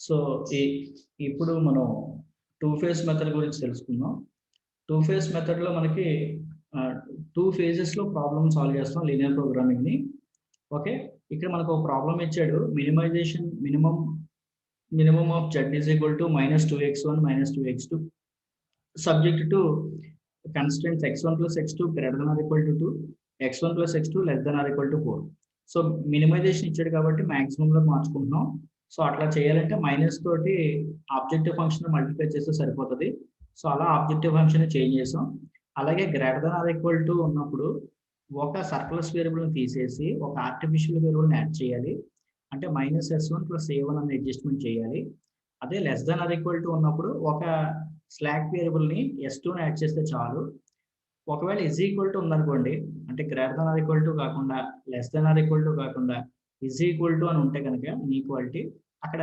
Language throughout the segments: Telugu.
సో, ఇప్పుడు మనం టూ ఫేజ్ మెథడ్ గురించి తెలుసుకుందాం. టూ ఫేజ్ మెథడ్‌లో మనకి 2 ఫేజెస్‌లో ప్రాబ్లమ్ సాల్వ్ చేస్తాం లీనియర్ ప్రోగ్రామింగ్‌ని. ఓకే. ఇక్కడ మనకు ఒక ప్రాబ్లమ్ ఇచ్చాడు. Minimum of z is equal to -2x1 -2x2 subject to constraints x1 + x2 greater than or equal to 2, x1 + x2 less than or equal to 4. So, minimization ఇచ్చాడు కాబట్టి మాక్సిమమ్‌లోకి మార్చుకుంటున్నాం. సో, అట్లా చేయాలంటే మైనస్ తోటి ఆబ్జెక్టివ్ ఫంక్షన్ మల్టిప్లై చేస్తే సరిపోతది. సో, అలా ఆబ్జెక్టివ్ ఫంక్షన్ చేంజ్ చేసాం. అలాగే greater than or equal to ఉన్నప్పుడు ఒక సర్ప్లస్ వేరియబుల్‌ని తీసేసి ఒక ఆర్టిఫిషియల్ వేరియబుల్‌ని యాడ్ చేయాలి. అంటే -s1 + a1 అని అడ్జస్ట్‌మెంట్ చేయాలి. అదే less than or equal to ఉన్నప్పుడు ఒక స్లాక్ వేరియబుల్‌ని s2ని యాడ్ చేస్తే చాలు. ఒకవేళ ఈజ్ ఈక్వల్ టు ఉందనుకోండి, అంటే greater than or equal to కాకుండా, less than or equal to కాకుండా, ఈజ్ ఈక్వల్ టు అని ఉంటే గనక ఈక్వాలిటీ అక్కడ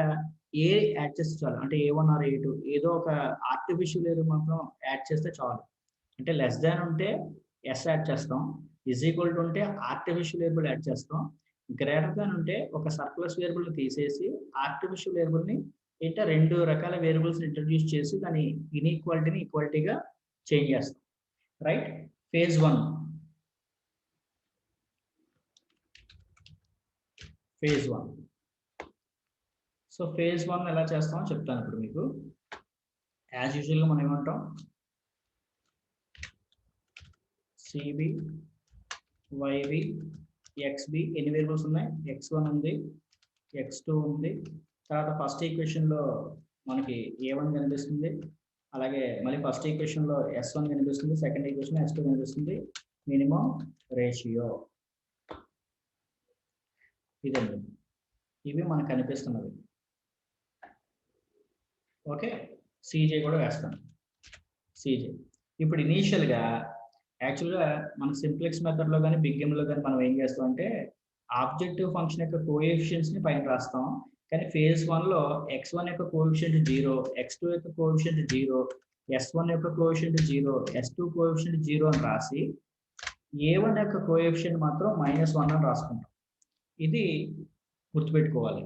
ఏ యాడ్ చేస్తే చాలు. అంటే a1 ఆర్ a2 ఏదో ఒక ఆర్టిఫిషియల్ వేరియబుల్ మాత్రం యాడ్ చేస్తే చాలు. అంటే లెస్ థాన్ ఉంటే s యాడ్ చేస్తాం. ఈజ్ ఈక్వల్ టు ఉంటే ఆర్టిఫిషియల్ వేరియబుల్ యాడ్ చేస్తాం. గ్రేటర్ థాన్ ఉంటే ఒక సర్ప్లస్ వేరియబుల్‌ని తీసేసి ఆర్టిఫిషియల్ వేరియబుల్‌ని ఇంకా 2 రకాల వేరియబుల్స్‌ని ఇంట్రొడ్యూస్ చేసి దాని ఇన్‌ఈక్వాలిటీని ఈక్వాలిటీగా చేంజ్ చేస్తాం. Right? Phase 1. Phase 1. So, phase 1 ఎలా చేస్తామో చెప్తాను ఇప్పుడు మీకు. యాజ్ యూజువల్‌గా మనం ఏమంటాం? సిబి, వైబి, ఎక్స్‌బి ఎన్ని వేరియబుల్స్ ఉన్నాయి? x1 ఉంది, x2 ఉంది. తర్వాత ఫస్ట్ ఈక్వేషన్‌లో మనకి a1 కనిపిస్తుంది. అలాగే మళ్ళీ ఫస్ట్ ఈక్వేషన్‌లో s1 కనిపిస్తుంది. సెకండ్ ఈక్వేషన్‌లో s2 కనిపిస్తుంది. Minimum ratio. ఇదండి. ఇవి మనకు కనిపిస్తున్నవి. ఓకే. సీజే కూడా వేస్తాను. సీజే. ఇప్పుడు ఇనీషియల్‌గా యాక్చువల్‌గా మన సింప్లెక్స్ మెథడ్‌లో గాని, బిగ్ ఎమ్‌లో గాని మనం ఏం చేస్తామంటే ఆబ్జెక్టివ్ ఫంక్షన్ యొక్క కోఎఫిషియెంట్స్‌ని పైన రాస్తాం. కానీ ఫేజ్ 1లో x1 యొక్క కోఎఫిషియంట్ 0, x2 యొక్క కోఎఫిషియంట్ 0, s1 యొక్క కోఎఫిషియంట్ 0, s2 కోఎఫిషియంట్ 0 అని రాసి a1 యొక్క కోఎఫిషియంట్ మాత్రం -1 అని రాసుకుంటాం. ఇది గుర్తుపెట్టుకోవాలి.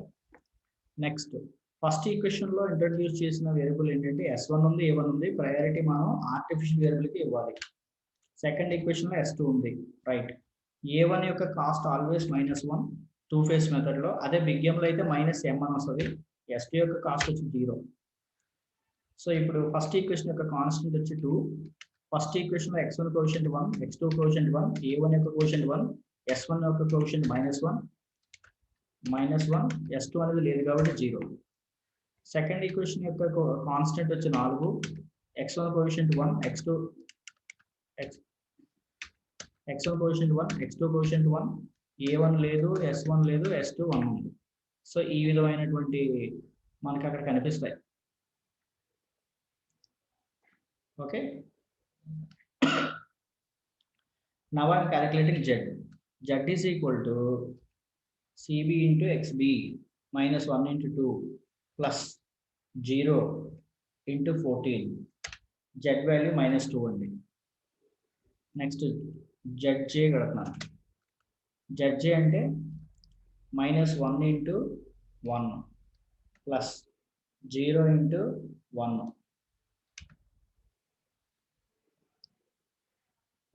నెక్స్ట్ ఫస్ట్ ఈక్వేషన్‌లో ఇంట్రొడ్యూస్ చేసిన వేరియబుల్ ఏంటంటే s1 ఉంది, a1 ఉంది. ప్రయారిటీ మనం ఆర్టిఫిషియల్ వేరియబుల్‌కి ఇవ్వాలి. సెకండ్ ఈక్వేషన్‌లో s2 ఉంది. రైట్. a1 యొక్క కాస్ట్ ఆల్వేస్ -1 టూ ఫేజ్ మెథడ్‌లో. అదే బిగ్ ఎమ్‌లో అయితే -m అని వస్తది. s2 యొక్క కాస్ట్ వచ్చి 0. సో, ఇప్పుడు ఫస్ట్ ఈక్వేషన్ యొక్క కాన్స్టెంట్ వచ్చి 2. First ఈక్వేషన్‌లో x1 coefficient 1, x2 coefficient 1, a1 యొక్క కోఎఫిషియంట్ 1, s1 యొక్క కోఎఫిషియంట్ -1, s2 అనేది లేదు కాబట్టి 0. సెకండ్ ఈక్వేషన్ యొక్క కాన్స్టెంట్ వచ్చి 4, x1 coefficient 1, x1 coefficient 1, x2 coefficient 1, a1 లేదు, s1 లేదు, s2 1 ఉంది. సో, ఈ విధమైనటువంటి మనకి అక్కడ కనిపిస్తాయి. Okay. Now I yam calculating z. z is equal to cb into xb -1 into 2 plus 0 into 14. z value -2 అండి. నెక్స్ట్ zj కడుతున్నాను. zj అంటే -1 into 1 plus 0 into 1.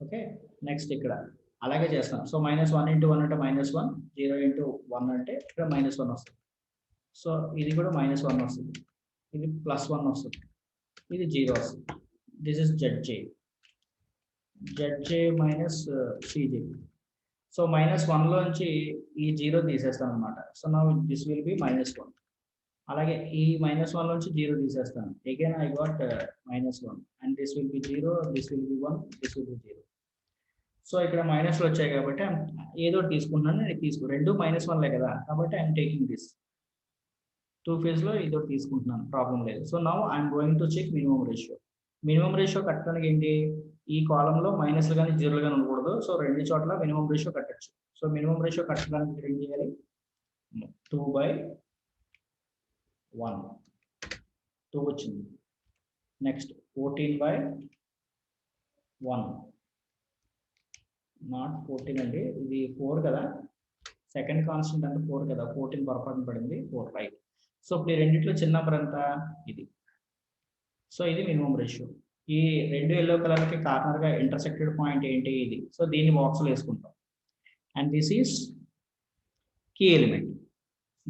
Okay. Next ఇక్కడ అలాగే చేస్తాం. సో, -1 ఇంటూ 1 అంటే -1, 0 ఇంటూ 1 అంటే ఇక్కడ -1 వస్తుంది. సో, ఇది కూడా -1 వస్తుంది. ఇది +1 వస్తుంది. ఇది 0 వస్తుంది. This is zj. zj minus cj. So, -1లోంచి ఈ 0 తీసేస్తాను అనమాట. So, now this will be -1. అలాగే ఈ -1లోంచి 0 తీసేస్తాను. Again I got -1 and this will be 0, this will be 1, this will be 0. So, ఇక్కడ మైనస్‌లు వచ్చాయి కాబట్టి ఏదో ఒకటి తీసుకుంటున్నాను. నేను రెండు -1లే కదా! కాబట్టి I am taking this. Two ఫేజ్‌లో ఏదో ఒకటి తీసుకుంటున్నాను. ప్రాబ్లమ్ లేదు. So, now I am going to check minimum ratio. Minimum ratio కట్టడానికి ఏంటి? ఈ కాలమ్‌లో మైనస్‌లు గాని, జీరోలు గాని ఉండకూడదు. సో, రెండు చోట్ల మినిమమ్ రేషియో కట్టొచ్చు. సో, మినిమమ్ రేషియో కట్టడానికి మీరు ఏం చేయాలి? 2/1. 2 వచ్చింది. నెక్స్ట్ 14/1. నాట్ 14 అండి. ఇది 4 కదా! సెకండ్ కాన్స్టెంట్ అంటే 4 కదా! 14 పొరపాటున పడింది. 4 రైట్. సో ఇప్పుడు ఈ రెండిట్లో చిన్న నంబర్ ఎంత ఇది. సో ఇది మినిమం రేషియో. ఈ రెండు ఎల్లో కలర్కి కార్నర్గా ఇంటర్సెక్టెడ్ పాయింట్ ఏంటి ఇది. సో దీన్ని బాక్స్లో వేసుకుంటాం. And this is key element.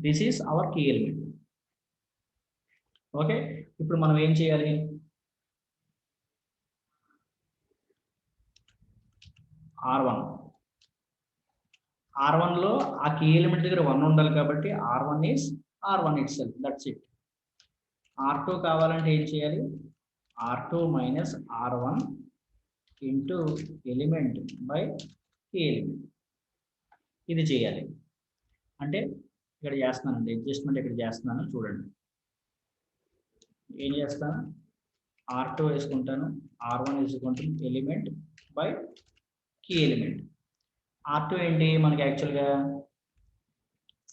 This is our key element. Okay, ఇప్పుడు మనం ఏం చేయాలి? R1 లో ఆ కీ ఎలిమెంట్ దగ్గర 1 ఉండాలి కాబట్టి R1 is R1 itself, that's it. R2 కావాలంటే ఏం చేయాలి? R2 minus R1 into element by key element. ఇది చేయాలి. అంటే ఇక్కడ చేస్తున్నానండి, అడ్జస్ట్మెంట్ ఇక్కడ చేస్తున్నాను చూడండి. ఏం చేస్తాను? R2 వేసుకుంటాను, R1 వేసుకుంటాను element by key element. R2 ఏంటి మనకి యాక్చువల్గా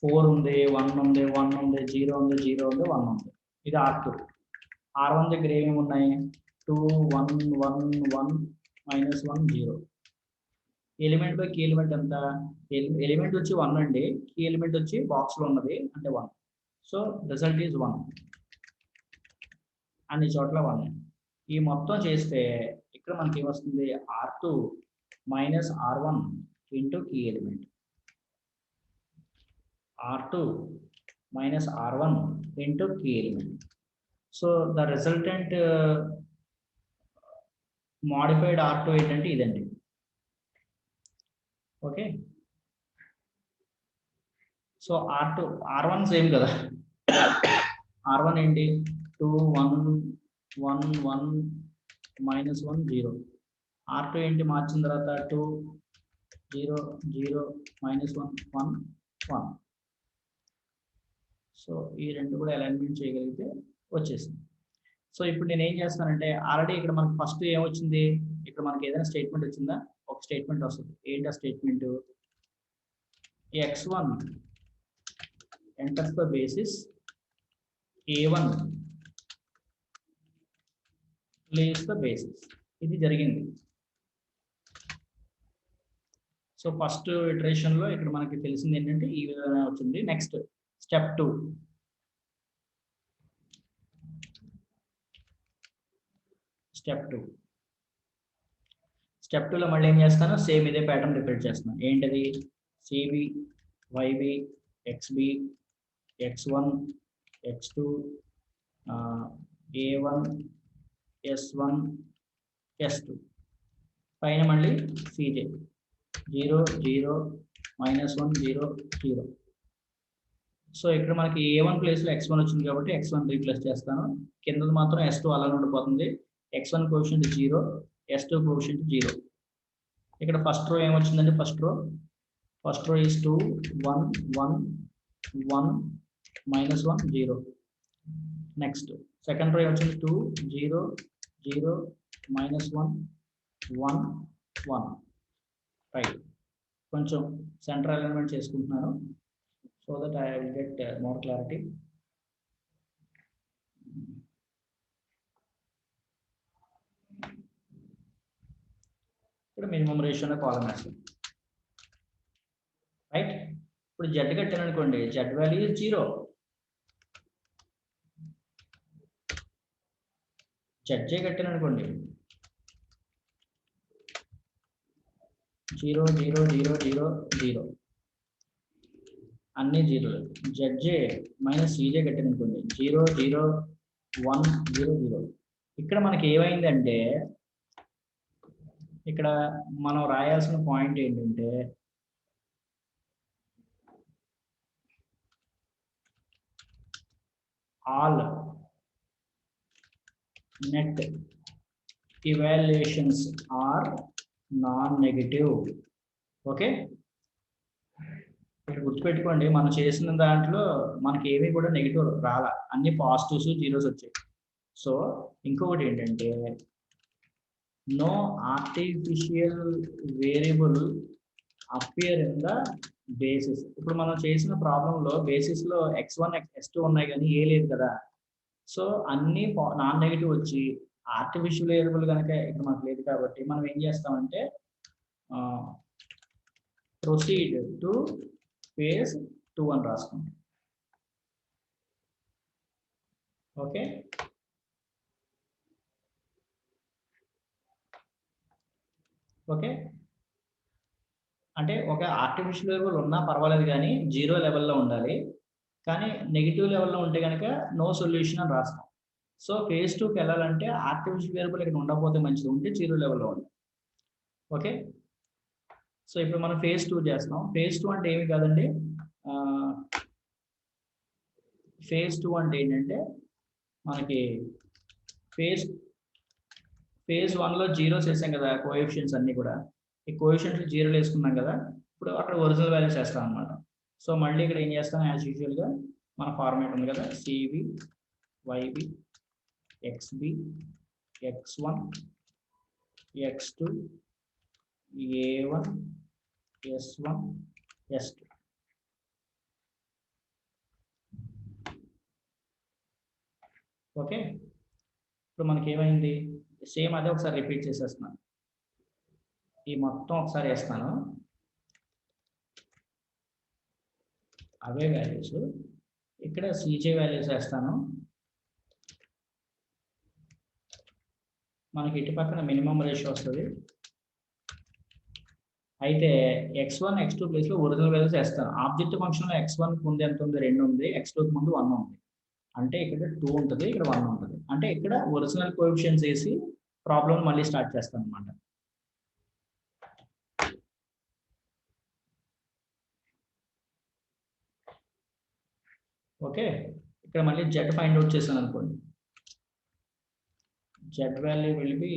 4 ఉంది, 1 ఉంది, 1 ఉంది, 0 ఉంది, 0 ఉంది, 1 ఉంది. ఇది R2. R1 దగ్గర ఏమేమి ఉన్నాయి? 2, 1, 1, 1, -1, 0. ఎలిమెంట్ బై కీ ఎలిమెంట్ ఎంత? ఎలిమెంట్ వచ్చి 1 అండి, కీ ఎలిమెంట్ వచ్చి బాక్స్లో ఉన్నది అంటే 1. So result is 1. అన్ని చోట్ల 1. ఈ మొత్తం చేస్తే ఇక్కడ మనకి ఏమొస్తుంది? R2 minus R1 into key element. R2 minus R1 into key element. So the resultant modified R2 ఏంటంటే ఇదండి. ఓకే, సో R1 సేమ్ కదా. R1 ఏంటి? 2, 1, 1, 1, -1, 0. R2 ఏంటి? మార్చిన తర్వాత 2, 0, 0, -1, 1, 1. సో ఈ రెండు కూడా అలైన్మెంట్ చేయగలిగితే వచ్చేసింది. సో ఇప్పుడు నేను ఏం చేస్తానంటే, ఆల్రెడీ ఇక్కడ మనకి ఫస్ట్ ఏమొచ్చింది? ఇక్కడ మనకి ఏదైనా స్టేట్మెంట్ వచ్చిందా? ఒక స్టేట్మెంట్ వస్తుంది. ఏంటి ఆ statement? x1 enters the basis, a1 place the basis. ఇది జరిగింది. సో ఫస్ట్ ఇటరేషన్ లో ఇక్కడ మనకి తెలిసింది ఏంటంటే ఈ విధంగా వచ్చింది. Next step 2. స్టెప్ 2లో మళ్ళీ ఏం చేస్తాను? సేమ్ ఇదే ప్యాటర్న్ రిపీట్ చేస్తున్నాను. ఏంటది? CB, YB, XB, x1, x2, a1, s1, s2. పైన మళ్ళీ సిజే 0, 0, -1, 0, 0. సో ఇక్కడ మనకి a1 ప్లేస్లో x1 వచ్చింది కాబట్టి x1 రీప్లేస్ చేస్తాను. కిందది మాత్రం s2 అలానే ఉండిపోతుంది. x1 coefficient 0, s2 coefficient 0. ఇక్కడ ఫస్ట్ రో ఏమొచ్చిందంటే first row is 2, 1, 1, 1, -1, 0. Next second row ఏమొచ్చింది? 2, 0, 0, -1, 1, 1. రైట్, కొంచెం సెంటర్ అలైన్మెంట్ చేసుకుంటున్నాను so that I will get more clarity. ఇప్పుడు మినిమం రేషియోలో కాలమ్ వేస్తాం. రైట్, ఇప్పుడు జెడ్ కట్టాను అనుకోండి, జెడ్ వాల్యూ ఇస్ 0. జెడ్జే కట్టాను అనుకోండి 0, 0, 0, 0, 0. అన్ని 0. జెడ్జే మైనస్ సిజే కట్టాను అనుకోండి 0, 0, 1, 0, 0. ఇక్కడ మనకి ఏమైందంటే ఇక్కడ మనం రాయాల్సిన పాయింట్ ఏంటంటే all net evaluations are non-negative. Okay, ఇక్కడ గుర్తుపెట్టుకోండి, మనం చేసిన దాంట్లో మనకి ఏమీ కూడా నెగిటివ్ రాలా, అన్ని పాజిటివ్స్, జీరోస్ వచ్చాయి. సో ఇంకొకటి ఏంటంటే no artificial variable appear in the basis. ఇప్పుడు మనం చేసిన ప్రాబ్లంలో బేసిస్లో x1, x2 ఉన్నాయి కానీ ఏ లేదు కదా. సో అన్ని నాన్ నెగిటివ్ వచ్చి ఆర్టిఫిషియల్ వేరియబుల్ కనుక ఇక్కడ మనకు లేదు కాబట్టి మనం ఏం చేస్తామంటే ప్రొసీడ్ టు ఫేజ్ 2 అని రాసుకుంటాం. Okay, okay. అంటే ఒక ఆర్టిఫిషియల్ వేరియబుల్ ఉన్నా పర్వాలేదు కానీ జీరో లెవెల్లో ఉండాలి. కానీ నెగిటివ్ లెవెల్లో ఉంటే కనుక నో సొల్యూషన్ అని రాస్తాం. సో ఫేజ్ 2కి వెళ్ళాలంటే ఆర్టిఫిషియల్ వేరియబుల్ ఇక్కడ ఉండకపోతే మంచిది, ఉంటే జీరో లెవెల్లో ఉంది. ఓకే, సో ఇప్పుడు మనం ఫేజ్ 2 చేస్తాం. ఫేజ్ 2 అంటే ఏమి కాదండి, ఫేజ్ 2 అంటే ఏంటంటే మనకి ఫేజ్ ఫేజ్ 1లో జీరోస్ వేసాం కదా, కోఎఫిషియన్స్ అన్ని కూడా. ఈ కోఎఫిషియన్స్ జీరోలు వేసుకున్నాం కదా, ఇప్పుడు అక్కడ ఒరిజినల్ వాల్యూస్ వేస్తాం అనమాట. సో మళ్ళీ ఇక్కడ ఏం చేస్తాం, యాజ్ యూజువల్గా మన ఫార్మేట్ ఉంది కదా, CB YB XB x1 x2 a1 s1 s2. Okay, ఇప్పుడు మనకి ఏమైంది, సేమ్ అదే ఒకసారి రిపీట్ చేసేస్తున్నాను. ఈ మొత్తం ఒకసారి వేస్తాను, అవే వాల్యూస్. ఇక్కడ సిజే వాల్యూస్ వేస్తాను. మనకి ఇటు పక్కన మినిమం రేషియో వస్తుంది. అయితే x1 x2 ప్లేస్లో ఒరిజినల్ వాల్యూస్ వేస్తాను. ఆబ్జెక్ట్ ఫంక్షన్లో x1 ముందు ఎంత ఉంది, 2 ఉంది, x2 ముందు 1 ఉంది. అంటే ఇక్కడ 2 ఉంటుంది, ఇక్కడ 1 ఉంటుంది. అంటే ఇక్కడ ఒరిజినల్ కోఎఫిషియన్స్ వేసి ప్రాబ్లం మళ్ళీ స్టార్ట్ చేస్తాను అనమాట. ఓకే, ఇక్కడ మళ్ళీ జెడ్ ఫైండ్ అవుట్ చేశాను అనుకోండి. Z value will be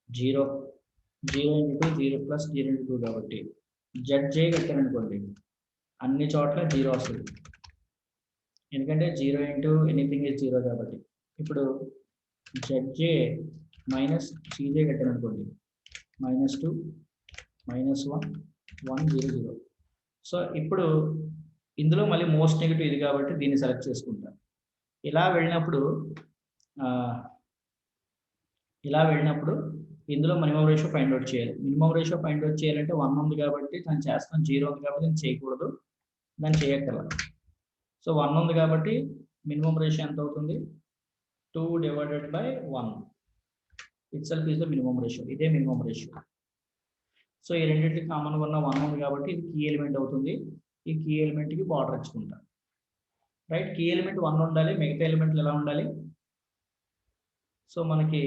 0 0 × 2 0 plus 0 × 2 కాబట్టి జెడ్ జే కట్టాను అనుకోండి, అన్ని చోట్ల 0 వస్తుంది. ఎందుకంటే 0 × ఎనీథింగ్ ఇస్ 0 కాబట్టి. ఇప్పుడు జెడ్జే మైనస్ సిజే కట్టాను అనుకోండి, -2 -1 1 0 0. సో ఇప్పుడు ఇందులో మళ్ళీ మోస్ట్ నెగిటివ్ ఇది కాబట్టి దీన్ని సెలెక్ట్ చేసుకుంటాను. ఇలా వెళ్ళినప్పుడు ఇందులో మినిమం రేషియో ఫైండ్ అవుట్ చేయాలి. మినిమం రేషియో ఫైండ్ అవుట్ చేయాలంటే 1 ఉంది కాబట్టి దాన్ని చేస్తాను, 0 ఉంది కాబట్టి నేను చేయకూడదు, దాన్ని చేయక్కర్లేదు. సో 1 ఉంది కాబట్టి మినిమం రేషియో ఎంత అవుతుంది, 2 / 1 itself is the minimum ratio. ఇదే మినిమం రేషియో. సో ఈ రెండింటికి కామన్గా ఉన్న 1 ఉంది కాబట్టి ఇది కీ ఎలిమెంట్ అవుతుంది. ఈ కీ ఎలిమెంట్కి బార్డర్ ఇచ్చుకుంటాను. రైట్, కీ ఎలిమెంట్ 1 ఉండాలి, మిగతా ఎలిమెంట్లు ఎలా ఉండాలి. సో మనకి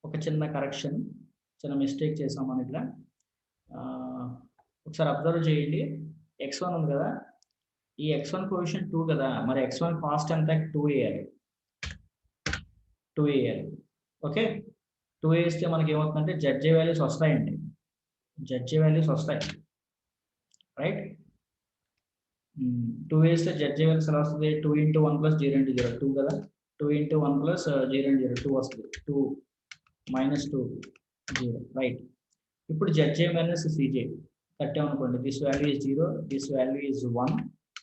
ఒక చిన్న కరెక్షన్, చిన్న మిస్టేక్ చేసాం మన ఇక్కడ. ఒకసారి అబ్జర్వ్ చేయండి, x1 ఉంది కదా, ఈ x1 కోఎఫిషియంట్ 2 కదా, మరి x1 కాస్ట్ ఎంత, 2 వేయాలి. ఓకే, 2 వేస్తే మనకి ఏమవుతుందంటే జెడ్జే వాల్యూస్ వస్తాయండి, రైట్. 2 వేస్తే జెడ్జే వాల్యూస్ ఎలా వస్తుంది, 2 × 1 + 0 × 0 2 కదా, 2 × 1 + 0 × 0 2 వస్తుంది, 2 -2 0, రైట్. ఇప్పుడు జెడ్జే మైనస్ సిజే కట్టామనుకోండి, this value is 0, this value is 1,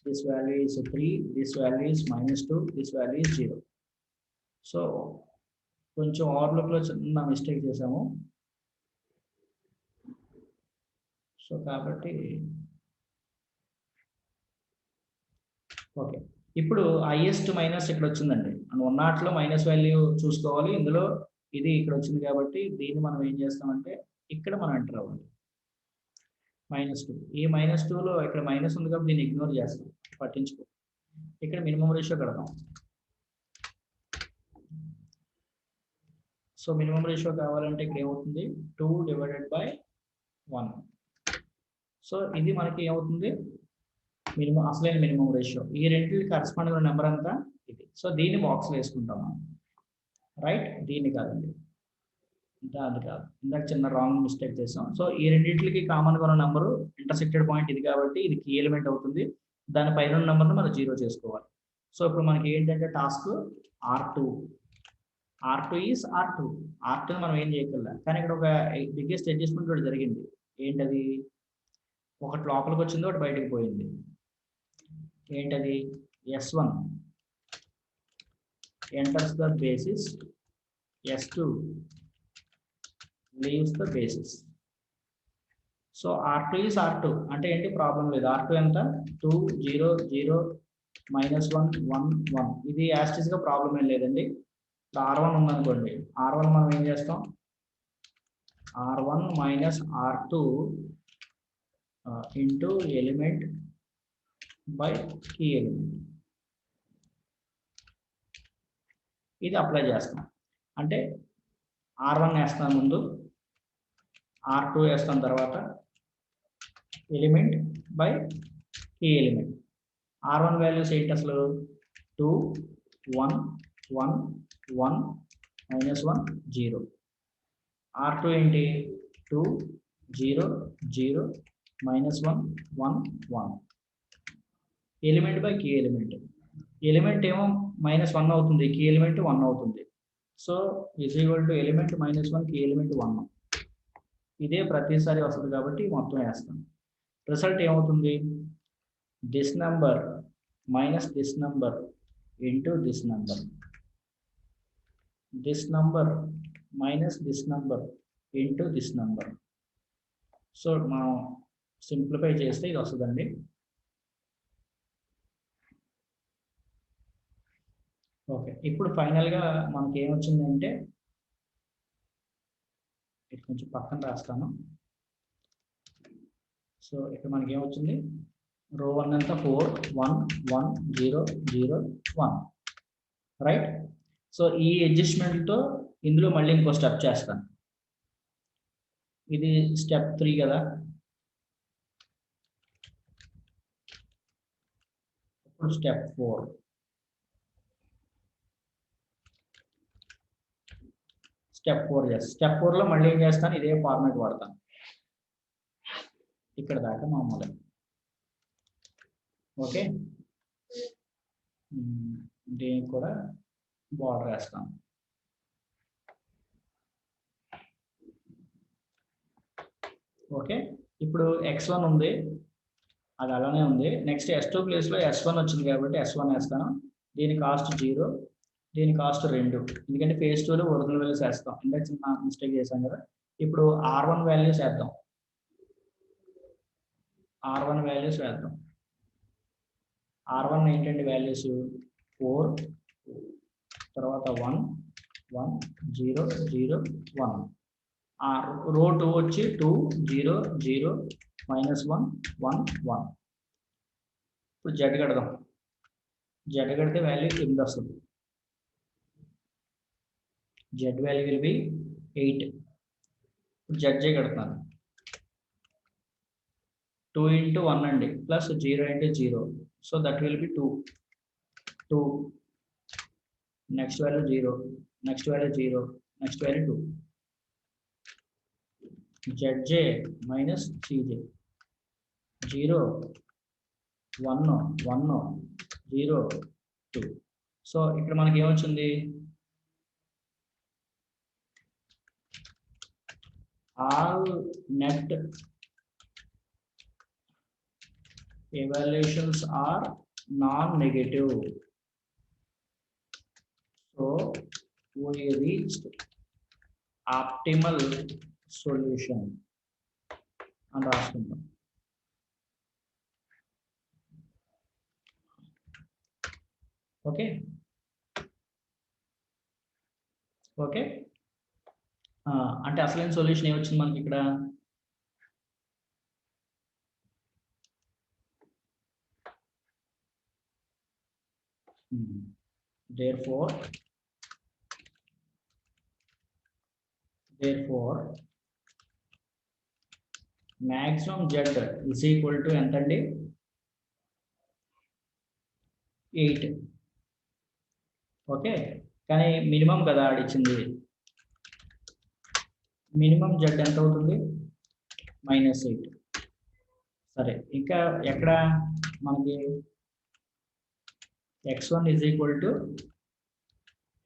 this value is 3, this value is -2, this value is 0. So కొంచెం ఓవర్లుక్లో చిన్న మిస్టేక్ చేసాము. సో కాబట్టి ఓకే, ఇప్పుడు హైయెస్ట్ మైనస్ ఇక్కడ వచ్చిందండి, మనం ఉన్నాట్లో మైనస్ వాల్యూ చూసుకోవాలి. ఇందులో ఇది ఇక్కడ వచ్చింది కాబట్టి దీన్ని మనం ఏం చేస్తామంటే ఇక్కడ మనం ఎంటర్ అవ్వాలి, -2. ఈ -2లో ఇక్కడ మైనస్ ఉంది కాబట్టి దీన్ని ఇగ్నోర్ చేస్తాం, పట్టించుకో. ఇక్కడ మినిమం రేషియో కడతాం. సో మినిమం రేషియో కావాలంటే ఇక్కడ ఏమవుతుంది, 2 / 1. సో ఇది మనకి ఏమవుతుంది, మినిమం, అసలైన మినిమం రేషియో. ఈ రెండింటికి కరెస్పాండింగ్ నెంబర్ అంతా ఇది. సో దీన్ని బాక్స్లో వేసుకుంటాం మనం, రైట్. దీన్ని కాదండి, అది కాదు, ఇందాక చిన్న రాంగ్ మిస్టేక్ చేసాం. సో ఈ రెండింటికి కామన్గా ఉన్న నెంబరు ఇంటర్సెక్టెడ్ పాయింట్ ఇది కాబట్టి ఇది కీ ఎలిమెంట్ అవుతుంది. దాని పైన ఉన్న నెంబర్ను మనం 0 చేసుకోవాలి. సో ఇప్పుడు మనకి ఏంటంటే టాస్క్ R2 ఈజ్ R2 మనం ఏం చేయగల. కానీ ఇక్కడ ఒక బిగ్గెస్ట్ అడ్జస్ట్మెంట్ కూడా జరిగింది. ఏంటది, ఒకటి లోపలికి వచ్చింది, ఒకటి బయటకు పోయింది. ఏంటది, S1 enters the basis, S2 leaves the basis. So R2 is R2 అంటే ఏంటి ప్రాబ్లం లేదు. R2 ఎంత 2 0 0 -1 1 1 ఇది యాస్టిస్ గా ప్రాబ్లం ఏం లేదండి. R1 ఉందనుకోండి, R1 మనం ఏం చేస్తాం, R1 minus R2 into element by key element, ఇది అప్లై చేస్తాం. అంటే R1 వేస్తాం ముందు, R2 వేస్తాం తర్వాత, element by key element. R1 values ఏంటి అసలు 2 1 1 1 -1 0. R2 ఏంటి 2 0 0 -1 1 1. Element by key element, element ఏమో -1 అవుతుంది, కీ ఎలిమెంట్ 1 అవుతుంది. So is equal to element -1 k element 1. ఇదే ప్రతిసారి వస్తుంది కాబట్టి మొత్తం వేస్తాం. రిజల్ట్ ఏమవుతుంది, this number minus this number into this number, this number minus this number into this number. So మనం సింప్లిఫై చేస్తే ఇది వస్తుందండి. ఓకే, ఇప్పుడు ఫైనల్గా మనకి ఏమొచ్చిందంటే, ఇది కొంచెం పక్కన రాస్తాను. సో ఇక్కడ మనకి ఏమొచ్చింది, రో 1 అంతా 4 1 1 0 0 1, రైట్. సో ఈ అడ్జస్ట్మెంట్తో ఇందులో మళ్ళీ ఇంకో స్టెప్ చేస్తాను. ఇది స్టెప్ 3 కదా. ఇప్పుడు స్టెప్ 4. స్టెప్ 4 చేస్తాను. స్టెప్ 4లో మళ్ళీ ఏం చేస్తాను, ఇదే ఫార్మాట్ వాడతాను. ఇక్కడ దాకా మామూలు. ఓకే, దీనికి కూడా బార్డర్ వేస్తాను. ఓకే, ఇప్పుడు x1 ఉంది, అది అలానే ఉంది. నెక్స్ట్ S2 ప్లేస్లో S1 వచ్చింది కాబట్టి S1 వేస్తాను. దీని కాస్ట్ 0, దీని కాస్ట్ 2, ఎందుకంటే ఫేజ్ 2లో ఒరిజినల్ వాల్యూస్ వేస్తాం. ఇందాక చిన్న మిస్టేక్ చేశాం కదా. ఇప్పుడు R1 వాల్యూస్ వేద్దాం, R1 వాల్యూస్ వేద్దాం. R1 ఏంటంటే వాల్యూస్ 4, తర్వాత 1 1 0 0 1. రో 2 వచ్చి 2 0 0 -1 1 1. ఇప్పుడు జెడ్ కడదాం. జెడ్ కడితే వాల్యూ 8 వస్తుంది. Z value will be 8. ఇప్పుడు జెడ్జే కడతాను. 2 into 1 అండి, plus 0 into 0, so that will be 2 2. Next value 0, next value 0, next value 2. ZJ minus CJ 0 1 1 0 2. So ఇక్కడ మనకి ఏమొచ్చింది, all net evaluations are non-negative. So we reached optimal solution అని రాసుకుందాం. ఓకే ఓకే, అంటే అసలైన సొల్యూషన్ ఏమొచ్చింది మనకి ఇక్కడ, therefore maximum Z is equal to ఎంత అండి, 8. ఓకే, కానీ మినిమం కదా ఆడిచ్చింది, మినిమం Z ఎంత అవుతుంది, -8. సరే, ఇంకా ఎక్కడ మనకి x1 is equal to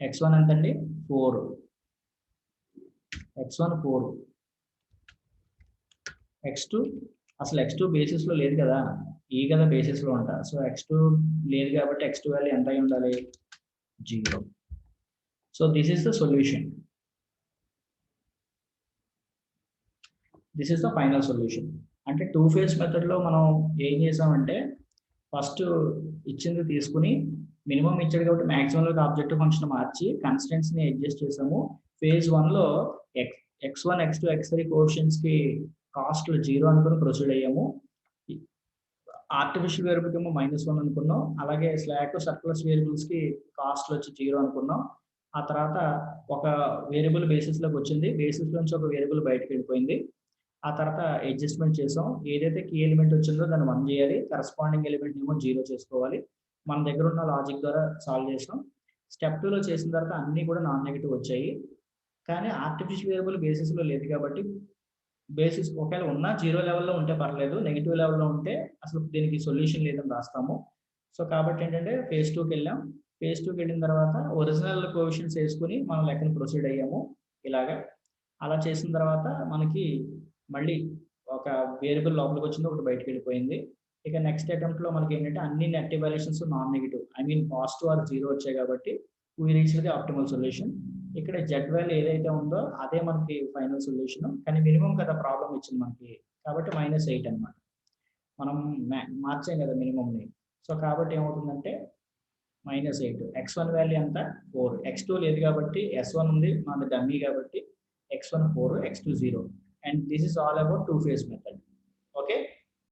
x1 ఎంతండి 4, x1 4, x2 అసలు x2 బేసిస్ లో లేదు కదా, ఈ కదా బేసిస్ లో ఉంటా. సో x2 లేదు కాబట్టి x2 వాల్యూ ఎంత అయి ఉండాలి, 0. So this is the solution. This is the final solution. అంటే టూ ఫేజ్ మెథడ్లో మనం ఏం చేసామంటే ఫస్ట్ ఇచ్చింది తీసుకుని మినిమం ఇచ్చాడు కాబట్టి మాక్సిమంలోకి ఆబ్జెక్టివ్ ఫంక్షన్ మార్చి కన్స్టెంట్స్ని అడ్జస్ట్ చేసాము. ఫేజ్ 1లో x1 x2 x3 కోఎఫిషియెంట్స్కి కాస్ట్లు 0 అనుకుని ప్రొసీడ్ అయ్యాము. ఆర్టిఫిషియల్ వేరియబుల్ ఏమో -1 అనుకున్నాం. అలాగే స్లాక్ సర్ప్లస్ వేరియబుల్స్కి కాస్ట్లు వచ్చి 0 అనుకున్నాం. ఆ తర్వాత ఒక వేరియబుల్ బేసిస్లోకి వచ్చింది, బేసిస్ నుంచి ఒక వేరియబుల్ బయటకు వెళ్ళిపోయింది. ఆ తర్వాత అడ్జస్ట్మెంట్ చేసాం. ఏదైతే కీ ఎలిమెంట్ వచ్చిందో దాన్ని 1 చేయాలి, కరస్పాండింగ్ ఎలిమెంట్ ఏమో 0 చేసుకోవాలి. మన దగ్గర ఉన్న లాజిక్ ద్వారా సాల్వ్ చేసాం. స్టెప్ 2లో చేసిన తర్వాత అన్నీ కూడా నాన్ నెగిటివ్ వచ్చాయి. కానీ ఆర్టిఫిషియల్ వేరియబుల్ బేసిస్లో లేదు కాబట్టి బేసిస్ ఒకవేళ ఉన్నా 0 లెవెల్లో ఉంటే పర్లేదు, నెగిటివ్ లెవెల్లో ఉంటే అసలు దీనికి సొల్యూషన్ లేదని రాస్తాము. సో కాబట్టి ఏంటంటే ఫేజ్ 2కి వెళ్ళాం. ఫేజ్ 2కి వెళ్ళిన తర్వాత ఒరిజినల్ కోఎఫిషియెంట్స్ వేసుకుని మనం లెక్కను ప్రొసీడ్ అయ్యాము. ఇలాగా అలా చేసిన తర్వాత మనకి మళ్ళీ ఒక వేరియబుల్ లోపలికి వచ్చింది, ఒకటి బయటకు వెళ్ళిపోయింది. ఇక నెక్స్ట్ అటెంప్ట్లో మనకి ఏంటంటే అన్ని net valuations non negative, I mean positive or 0 వచ్చాయి కాబట్టి we reach the optimal solution. ఇక్కడ జెడ్ వాల్యూ ఏదైతే ఉందో అదే మనకి ఫైనల్ సొల్యూషన్. కానీ మినిమం కదా ప్రాబ్లం ఇచ్చింది మనకి, కాబట్టి -8 అనమాట. మనం మార్చాం కదా మినిమంని. సో కాబట్టి ఏమవుతుందంటే -8. x1 వాల్యూ ఎంత 4, x2 లేదు కాబట్టి s1 ఉంది మన డమ్మీ కాబట్టి x1 4, x2 0. And this is all about two phase method. Okay.